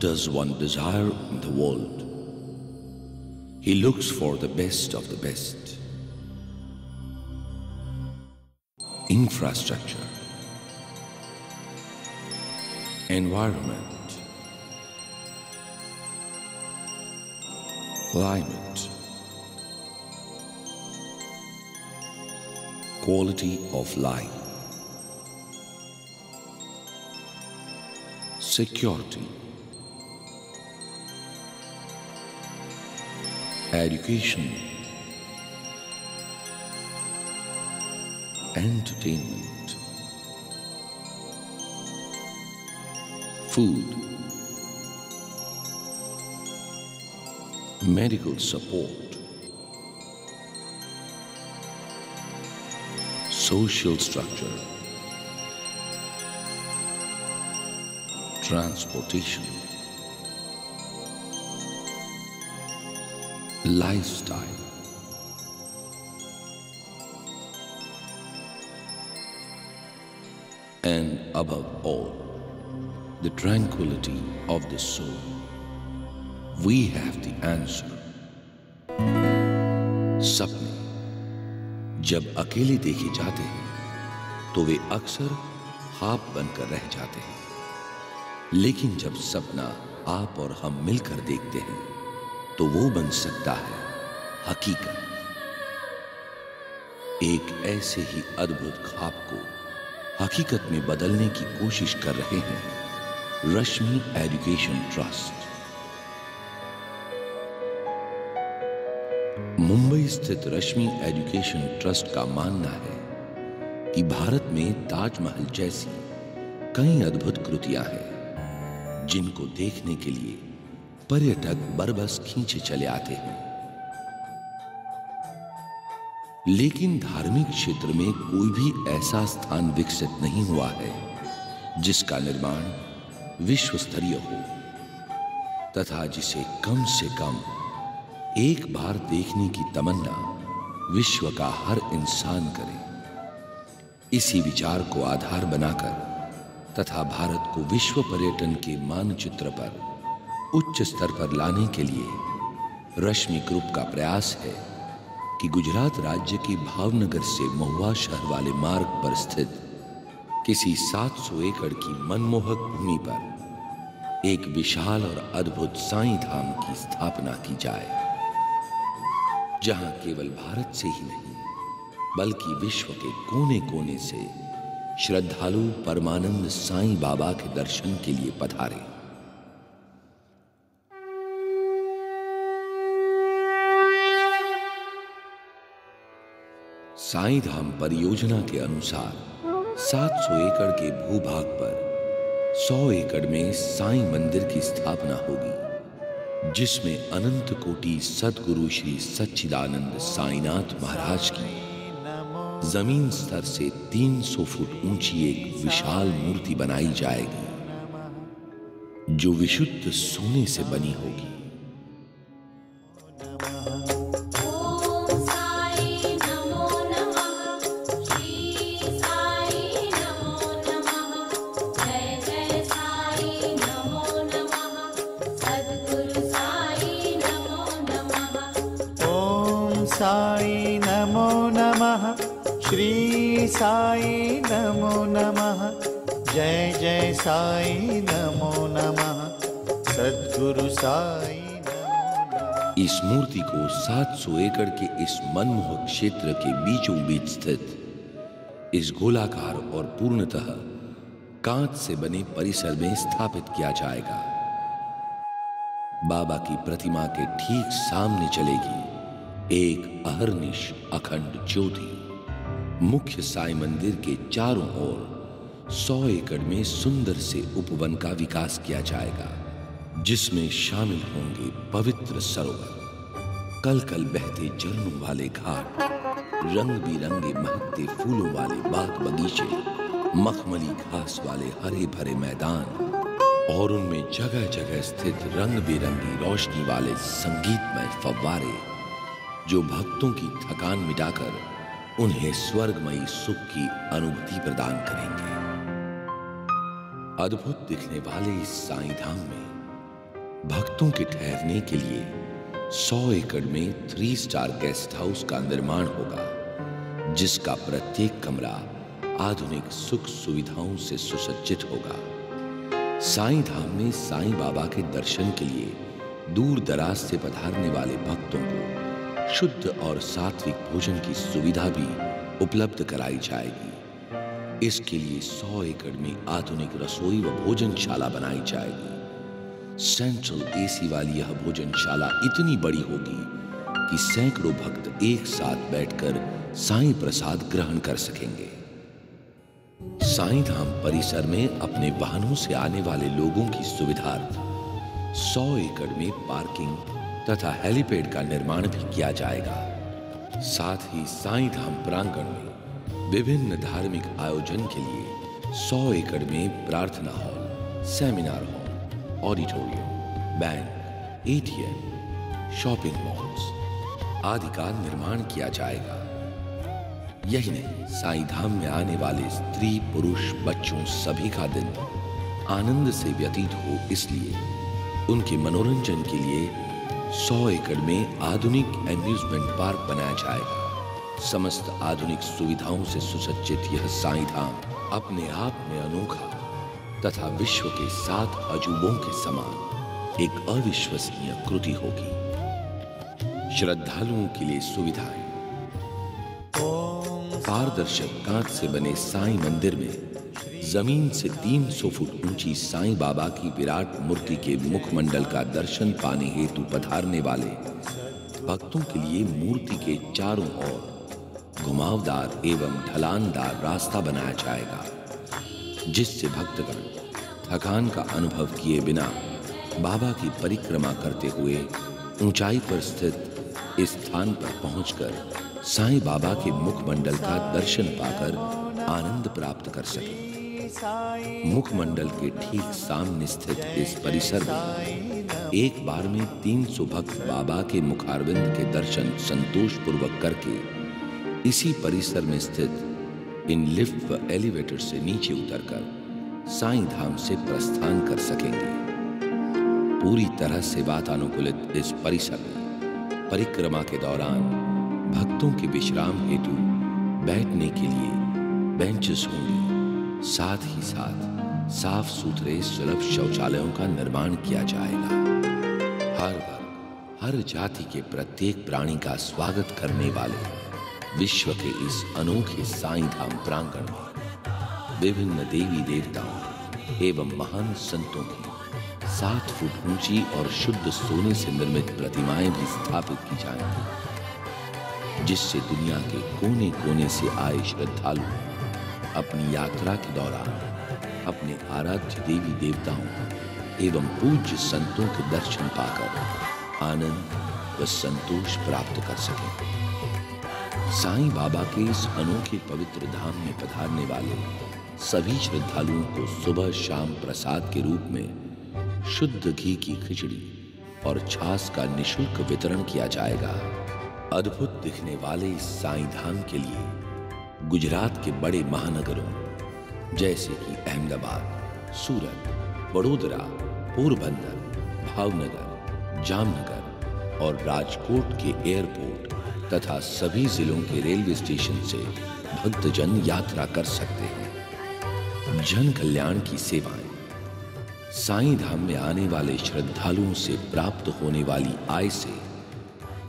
does one desire in the world? He looks for the best of the best. Infrastructure, environment, climate, quality of life, security, education, entertainment, food, medical support, social structure, transportation, lifestyle, and above all, the tranquility of the soul. We have the answer. सपने जब अकेले देखे जाते हैं तो वे अक्सर ख्वाब बनकर रह जाते हैं, लेकिन जब सपना आप और हम मिलकर देखते हैं तो वो बन सकता है हकीकत। एक ऐसे ही अद्भुत ख्वाब को हकीकत में बदलने की कोशिश कर रहे हैं रश्मि एजुकेशन ट्रस्ट। मुंबई स्थित रश्मि एजुकेशन ट्रस्ट का मानना है कि भारत में ताजमहल जैसी कई अद्भुत कृतियां हैं जिनको देखने के लिए पर्यटक बरबस खींचे चले आते हैं, लेकिन धार्मिक क्षेत्र में कोई भी ऐसा स्थान विकसित नहीं हुआ है जिसका निर्माण विश्व स्तरीय हो तथा जिसे कम से कम एक बार देखने की तमन्ना विश्व का हर इंसान करे। इसी विचार को आधार बनाकर तथा भारत को विश्व पर्यटन के मानचित्र पर उच्च स्तर पर लाने के लिए रश्मि ग्रुप का प्रयास है कि गुजरात राज्य के भावनगर से महुआ शहर वाले मार्ग पर स्थित किसी 700 एकड़ की मनमोहक भूमि पर एक विशाल और अद्भुत साईं धाम की स्थापना की जाए, जहां केवल भारत से ही नहीं बल्कि विश्व के कोने कोने से श्रद्धालु परमानंद साईं बाबा के दर्शन के लिए पधारे। साईं धाम परियोजना के अनुसार 700 एकड़ के भूभाग पर 100 एकड़ में साईं मंदिर की स्थापना होगी, जिसमें अनंत कोटि सद्गुरु श्री सच्चिदानंद साईनाथ महाराज की जमीन स्तर से 300 फुट ऊंची एक विशाल मूर्ति बनाई जाएगी, जो विशुद्ध सोने से बनी होगी। साई नमो नमः, श्री साई नमो नमः, जय जय साई नमो नमः, सद्गुरु साई नमो नमः। इस मूर्ति को 700 एकड़ के इस मनमोहक क्षेत्र के बीचों बीच स्थित इस गोलाकार और पूर्णतः कांच से बने परिसर में स्थापित किया जाएगा। बाबा की प्रतिमा के ठीक सामने चलेगी एक अहर्निश अखंड ज्योति। मुख्य साईं मंदिर के चारों ओर 100 एकड़ में सुंदर से उपवन का विकास किया जाएगा, जिसमें शामिल होंगे पवित्र सरोवर, कल कल बहते झरनों वाले घाट, रंग बिरंगे महकते फूलों वाले बाग बगीचे, मखमली घास वाले हरे भरे मैदान और उनमें जगह जगह स्थित रंग बिरंगी रोशनी वाले संगीतमय फव्वारे, जो भक्तों की थकान मिटाकर उन्हें स्वर्गमयी सुख की अनुभूति प्रदान करेंगे। अद्भुत दिखने वाले इस साईं धाम में भक्तों के ठहरने के लिए 100 एकड़ में 3 स्टार गेस्ट हाउस का निर्माण होगा, जिसका प्रत्येक कमरा आधुनिक सुख सुविधाओं से सुसज्जित होगा। साईं धाम में साईं बाबा के दर्शन के लिए दूर दराज से पधारने वाले भक्तों को शुद्ध और सात्विक भोजन की सुविधा भी उपलब्ध कराई जाएगी। इसके लिए 100 एकड़ में आधुनिक रसोई व भोजनशाला बनाई जाएगी। सेंट्रल एसी वाली यह भोजनशाला इतनी बड़ी होगी कि सैकड़ों भक्त एक साथ बैठकर साईं प्रसाद ग्रहण कर सकेंगे। साईं धाम परिसर में अपने वाहनों से आने वाले लोगों की सुविधार्थ 100 एकड़ में पार्किंग तथा हेलीपैड का निर्माण भी किया जाएगा। साथ ही साईं धाम प्रांगण में विभिन्न धार्मिक आयोजन के लिए 100 एकड़ में प्रार्थना hall, seminar hall, auditorium, bank, ATM, shopping malls आदि का निर्माण किया जाएगा। यही नहीं, साईं धाम में आने वाले स्त्री पुरुष बच्चों सभी का दिन आनंद से व्यतीत हो, इसलिए उनके मनोरंजन के लिए 100 एकड़ में आधुनिक एम्यूजमेंट पार्क बनाया जाएगा। समस्त आधुनिक सुविधाओं से सुसज्जित यह साईं धाम अपने आप में अनोखा तथा विश्व के 7 अजूबों के समान एक अविश्वसनीय कृति होगी। श्रद्धालुओं के लिए सुविधाएं। पारदर्शक कांच से बने साईं मंदिर में जमीन से 300 फुट ऊंची साईं बाबा की विराट मूर्ति के मुखमंडल का दर्शन पाने हेतु पधारने वाले भक्तों के लिए मूर्ति के चारों ओर घुमावदार एवं ढलानदार रास्ता बनाया जाएगा, जिससे भक्तगण थकान का अनुभव किए बिना बाबा की परिक्रमा करते हुए ऊंचाई पर स्थित इस स्थान पर पहुंचकर साईं बाबा के मुखमंडल का दर्शन पाकर आनंद प्राप्त कर सके। मुखमंडल के ठीक सामने स्थित इस परिसर में एक बार में 300 भक्त बाबा के मुखारविंद के दर्शन संतोष पूर्वक करके इसी परिसर में स्थित इन लिफ्ट व एलिवेटर से नीचे उतरकर साईं धाम से प्रस्थान कर सकेंगे। पूरी तरह से वातानुकूलित इस परिसर में परिक्रमा के दौरान भक्तों के विश्राम हेतु बैठने के लिए बेंचेस होंगे। साथ ही साथ साफ सुथरे सुलभ शौचालयों का निर्माण किया जाएगा। हर वर्ग, हर जाति के प्रत्येक प्राणी का स्वागत करने वाले विश्व के इस अनोखे साईं धाम प्रांगण में विभिन्न देवी देवताओं एवं महान संतों की 7 फुट ऊंची और शुद्ध सोने से निर्मित प्रतिमाएं भी स्थापित की जाएंगी, जिससे दुनिया के कोने कोने से आए श्रद्धालु अपनी यात्रा के दौरान अपने आराध्य देवी देवताओं एवं पूज्य संतों के दर्शन पाकर आनंद व संतोष प्राप्त कर सकें। साईं बाबा के इस अनोखे पवित्र धाम में पधारने वाले सभी श्रद्धालुओं को सुबह शाम प्रसाद के रूप में शुद्ध घी की खिचड़ी और छाछ का निःशुल्क वितरण किया जाएगा। अद्भुत दिखने वाले इस साईं धाम के लिए गुजरात के बड़े महानगरों जैसे कि अहमदाबाद, सूरत, वडोदरा, पोरबंदर, भावनगर, जामनगर और राजकोट के एयरपोर्ट तथा सभी जिलों के रेलवे स्टेशन से भक्तजन यात्रा कर सकते हैं। जन कल्याण की सेवाएं। साईं धाम में आने वाले श्रद्धालुओं से प्राप्त होने वाली आय से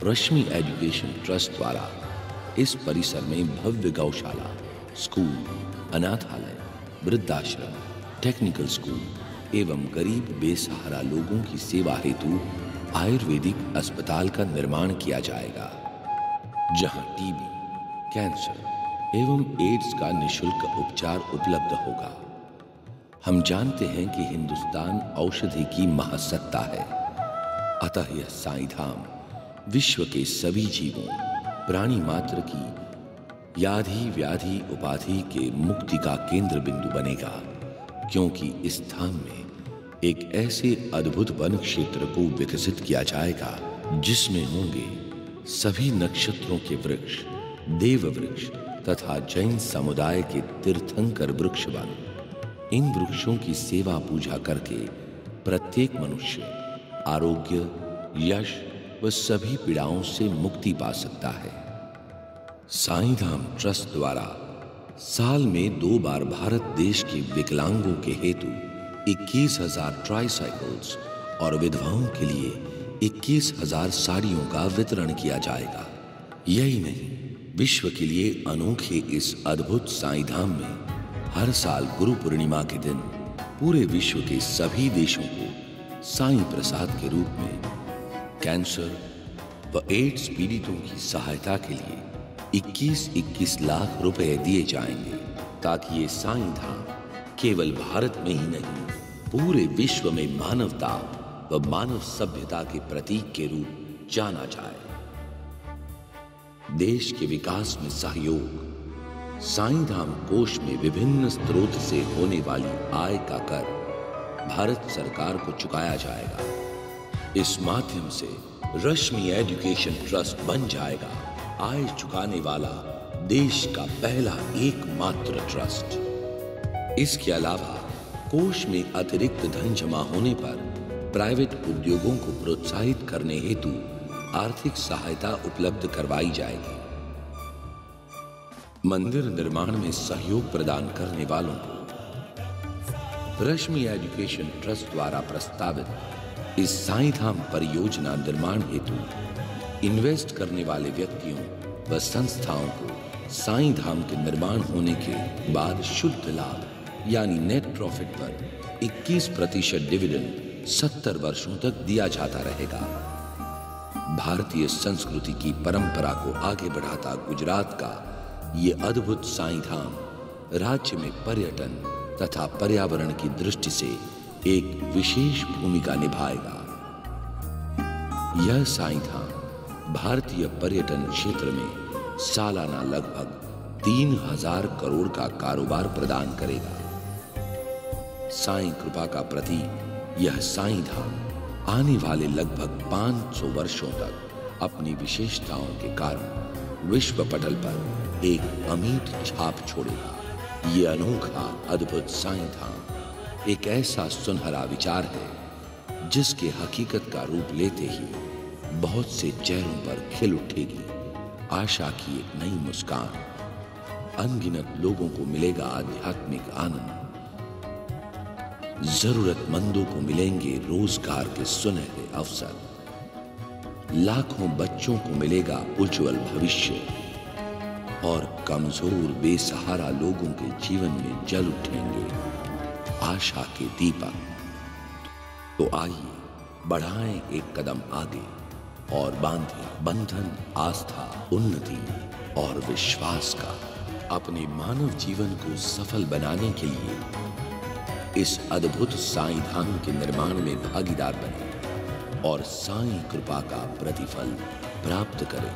रश्मि एजुकेशन ट्रस्ट द्वारा इस परिसर में भव्य गौशाला, स्कूल, अनाथालय, वृद्धाश्रम, टेक्निकल स्कूल एवं गरीब बेसहारा लोगों की सेवा हेतु आयुर्वेदिक अस्पताल का निर्माण किया जाएगा, जहां टीबी, कैंसर एवं एड्स का निःशुल्क उपचार उपलब्ध होगा। हम जानते हैं कि हिंदुस्तान औषधि की महासत्ता है, अतः यह साईं धाम विश्व के सभी जीवों, प्राणी मात्र की याधि व्याधि उपाधि के मुक्ति का केंद्र बिंदु बनेगा, क्योंकि इस धाम में एक ऐसे अद्भुत वन क्षेत्र को विकसित किया जाएगा जिसमें होंगे सभी नक्षत्रों के वृक्ष, देव वृक्ष तथा जैन समुदाय के तीर्थंकर वृक्ष वन। इन वृक्षों की सेवा पूजा करके प्रत्येक मनुष्य आरोग्य, यश व सभी पीड़ाओं से मुक्ति पा सकता है। साईं धाम ट्रस्ट द्वारा साल में 2 बार भारत देश के विकलांगों के हेतु 21,000 ट्राइसाइकिल्स और विधवाओं के लिए 21,000 साड़ियों का वितरण किया जाएगा। यही नहीं, विश्व के लिए अनोखे इस अद्भुत साईं धाम में हर साल गुरु पूर्णिमा के दिन पूरे विश्व के सभी देशों को साईं प्रसाद के रूप में कैंसर व एड्स पीड़ितों की सहायता के लिए 21-21 लाख रुपए दिए जाएंगे, ताकि ये साईं धाम केवल भारत में ही नहीं, पूरे विश्व में मानवता व मानव सभ्यता के प्रतीक के रूप जाना जाए। देश के विकास में सहयोग, साईं धाम कोष में विभिन्न स्रोत से होने वाली आय का कर भारत सरकार को चुकाया जाएगा। इस माध्यम से रश्मि एजुकेशन ट्रस्ट बन जाएगा आय चुकाने वाला देश का पहला एकमात्र ट्रस्ट। इसके अलावा कोष में अतिरिक्त धन जमा होने पर प्राइवेट उद्योगों को प्रोत्साहित करने हेतु आर्थिक सहायता उपलब्ध करवाई जाएगी। मंदिर निर्माण में सहयोग प्रदान करने वालों को रश्मि एजुकेशन ट्रस्ट द्वारा प्रस्तावित इस साईं धाम परियोजना निर्माण हेतु इन्वेस्ट करने वाले व्यक्तियों व संस्थाओं को साईं धाम के निर्माण होने के बाद शुद्ध लाभ यानी नेट प्रॉफिट पर 21% डिविडेंड 70 वर्षों तक दिया जाता रहेगा। भारतीय संस्कृति की परंपरा को आगे बढ़ाता गुजरात का ये अद्भुत साईं धाम राज्य में पर्यटन तथा पर्यावरण की दृष्टि से एक विशेष भूमिका निभाएगा। यह साईं धाम भारतीय पर्यटन क्षेत्र में सालाना लगभग 3,000 करोड़ का कारोबार प्रदान करेगा। साईं कृपा का प्रतीक यह साईं धाम आने वाले लगभग 500 वर्षों तक अपनी विशेषताओं के कारण विश्व पटल पर एक अमिट छाप छोड़ेगा। ये अनोखा अद्भुत साईं धाम एक ऐसा सुनहरा विचार है जिसके हकीकत का रूप लेते ही बहुत से चेहरों पर खिल उठेगी आशा की एक नई मुस्कान। अनगिनत लोगों को मिलेगा आध्यात्मिक आनंद, जरूरतमंदों को मिलेंगे रोजगार के सुनहरे अवसर, लाखों बच्चों को मिलेगा उज्जवल भविष्य और कमजोर बेसहारा लोगों के जीवन में जल उठेंगे आशा के दीपक। तो आइए बढ़ाएं एक कदम आगे और बांधें बंधन आस्था, उन्नति और विश्वास का। अपने मानव जीवन को सफल बनाने के लिए इस अद्भुत साईं धाम के निर्माण में भागीदार बने और साईं कृपा का प्रतिफल प्राप्त करें।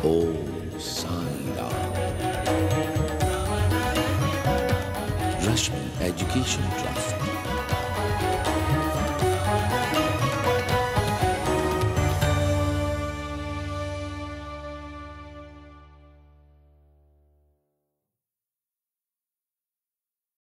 ओम साईं राम। रश्मि एजुकेशन ट्रस्ट।